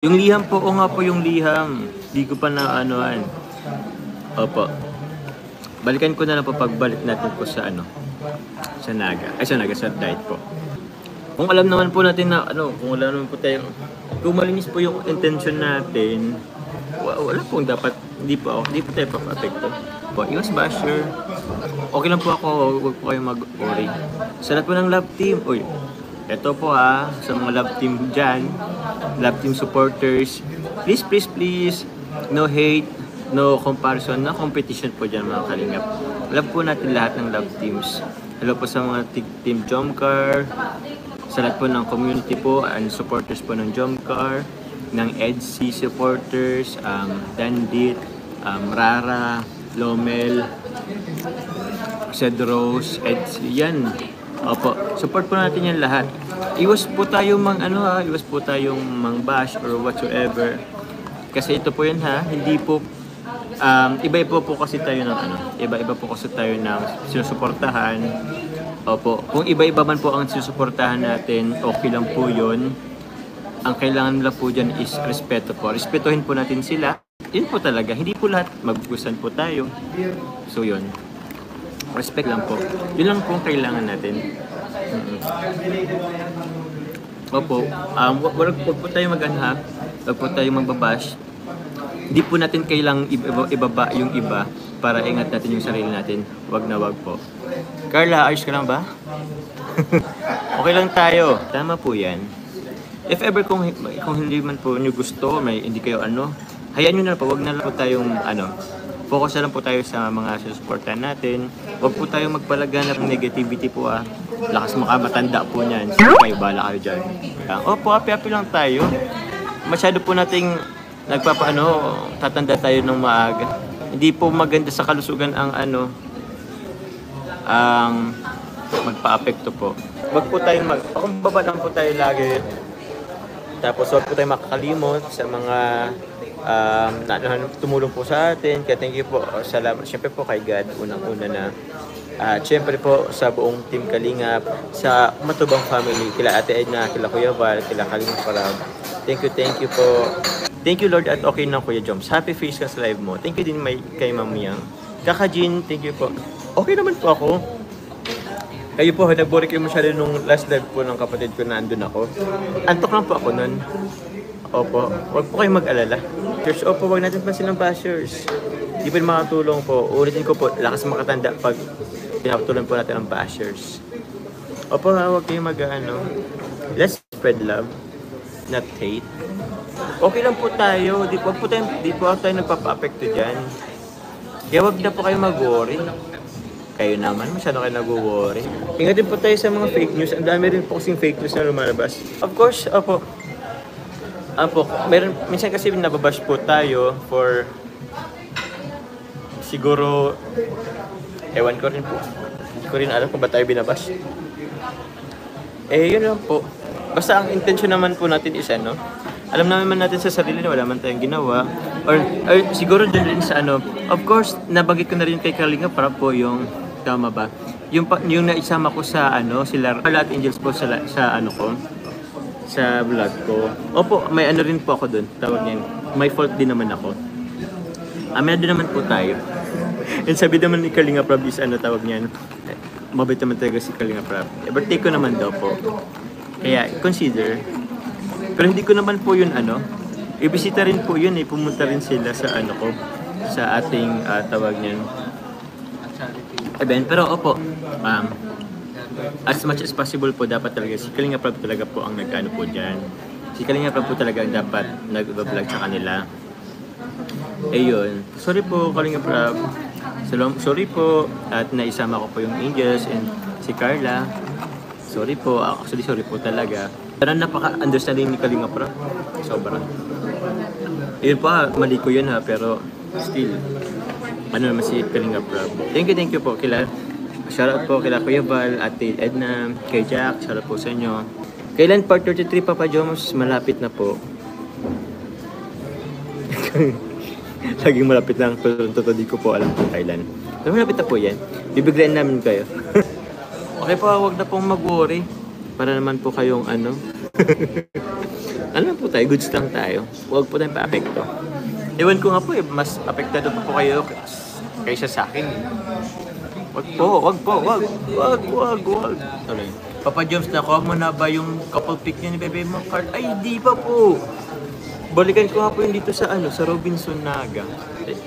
Yung liham po, o nga po yung liham. Di ko pa na anoan. Opo. Balikan ko na lang po pagbalik natin po sa ano. Sa Naga. Ay, sa Naga, sa diet po. Kung alam naman po natin na ano, kung wala naman po tayo, kung malinis po yung intention natin, wala pong dapat, hindi po tayo pa-apekto. Po, iwas basher. Okay lang po ako, huwag po kayong mag-worry. Sa lahat po ng love team, uy, eto po sa mga love team dyan, love team supporters, please, no hate, no comparison, no competition po dyan mga kalingap. Love po natin lahat ng love teams. Hello po sa mga team Jomcar, sa lahat po ng community po and supporters po ng Jomcar, ng EDC supporters, Dandit, Rara, Lomel, Cedros, EDC, yan. Opo, support po natin yan lahat. Iwas po tayong iwas po tayong mang-bash or whatsoever. Kasi ito po yun hindi po, iba-iba po kasi tayo ng iba-iba po kasi tayo ng sinusuportahan. Opo, kung iba-iba man po ang sinusuportahan natin, okay lang po yun. Ang kailangan nila po dyan is respeto po. Respetuhin po natin sila. Yun po talaga, hindi po lahat magugustuhan po tayo. So yun. Respect lang po. Yun lang po ang kailangan natin. Opo, wag po tayo wag po tayo magbabash. Hindi po natin kailangang ibaba yung iba para ingat natin yung sarili natin. Wag na wag po. Carla, ayos ka lang ba? Okay lang tayo. Tama po yan. If ever kung hindi man po nyo gusto, hindi kayo hayaan nyo na po. Wag na lang po tayong focus na lang po tayo sa mga susuportahan natin. Huwag po tayong magpalaganap ng negativity po Lakas makamatanda po niyan. Sige kayo, bala kayo dyan. Opo, happy lang tayo. Masyado po nating tatanda tayo ng maaga. Hindi po maganda sa kalusugan ang magpa-apekto po. Huwag po tayong pakumbaba lang po tayo lagi. Tapos huwag po tayong makakalimot sa mga tumulong po sa atin. Kaya thank you po. Salamat. Siyempre po kay God, unang-una na. Siyempre po sa buong Team Kalingap, sa Matubang family, kila Ate Edna, kila Kuya Val, kila Kalingap Parab. Thank you po. Thank you Lord at okay na Kuya Joms. Happy Facecast Live mo. Thank you din kay Ma'am Yang. Kaka Jean, thank you po. Okay naman po ako. Kayo po, nag-bore kayo masyado nung last live po ng kapatid ko na andun ako. Antok lang po ako nun. Opo, huwag po kayong mag-alala. Church, opo, huwag natin pa silang bashers. Di pa makatulong po. Ulitin ko po, lakas makatanda pag pinapatulan po natin ang bashers. Opo, huwag kayong let's spread love, not hate. Okay lang po tayo. Di po tayo nagpapa-apekto dyan. Kaya huwag na po kayo mag-worry. Kayo naman, masyado kayo nag-worry. Ingatin po tayo sa mga fake news. Ang dami rin po kasing fake news na lumalabas. Of course, opo, minsan kasi nababash po tayo for siguro ewan ko rin po. Hindi ko rin alam kung ba tayo binabash. Yun lang po. Basta ang intention naman po natin is alam naman natin sa sarili na wala man tayong ginawa. Or siguro din rin sa of course, nabagit ko na rin kay Kalinga para po yung tama ba? Yung naisama ko sa sila Carla at Angels po sa sa vlog ko. Opo, may rin po ako doon. Tawag niyan. May fault din naman ako. Aminado naman po tayo. And sabi naman ni Kalinga Prab is tawag niyan. Mabait naman talaga si Kalinga Prab. Birthday ko naman daw po. Kaya consider. Pero hindi ko naman po yun ibisita rin po yun pumunta rin sila sa sa ating tawag niyan event. Pero opo, as much as possible po dapat talaga si Kalinga Prab talaga po ang po dyan. Si Kalinga Prab po talaga ang dapat nag-vlog sa kanila. Ayun. Sorry po Kalinga Prab. Sorry po at naisama ko po yung Angels and si Carla. Sorry po. Actually sorry po talaga. Pero napaka-understanding ni Kalinga Prab. Sobrang. Yun pa, mali ko yun pero still, naman si Kalinga Prab. Thank you po shoutout po kila Kuya Val, Ate Edna, kay Jack, shoutout po sa inyo. Kailan part 33 Papa Joms? Malapit na po. Laging malapit lang, pero totoo di ko po alam kung kailan. Pero malapit na po yan. Bibiglayan namin kayo. Okay po, huwag na pong mag-worry. Para naman po kayong ano po tayo. tayo, goods lang tayo. Huwag po tayong pa-apekto. Ewan ko nga po mas apektado pa po kayo kaysa sa akin. Wag. Tuloy. Papa Joms, nakuha mo na ba yung couple pic niya ni Bebe mo card? Ay, di pa po. Balikan ko nga po yun dito sa sa Robinson Naga.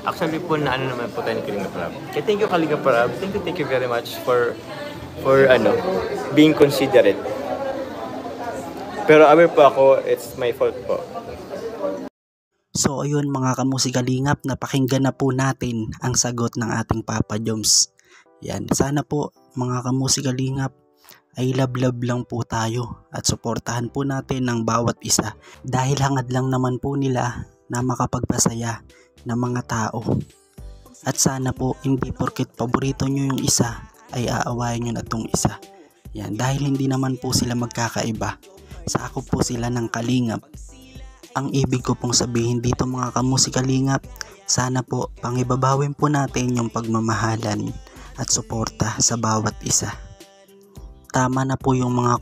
Actually po, naman po tayo ni Kalinga Prab. Thank you, Kalinga Prab. Thank you very much for being considerate. Pero aware po ako, it's my fault po. So ayun mga kamusikalingap, napakinggan na po natin ang sagot ng ating Papa Joms. Yan, sana po mga kamusikalingap ay love lang po tayo at suportahan po natin ang bawat isa dahil hangad lang naman po nila na makapagpasaya ng mga tao. At sana po hindi porket paborito nyo yung isa ay aawayin nyo na tong isa. Yan, dahil hindi naman po sila magkakaiba. Sakop po sila ng kalingap. Ang ibig ko pong sabihin dito mga kamusikalingap, sana po pangibabawin po natin yung pagmamahalan at suporta sa bawat isa. Tama na po yung mga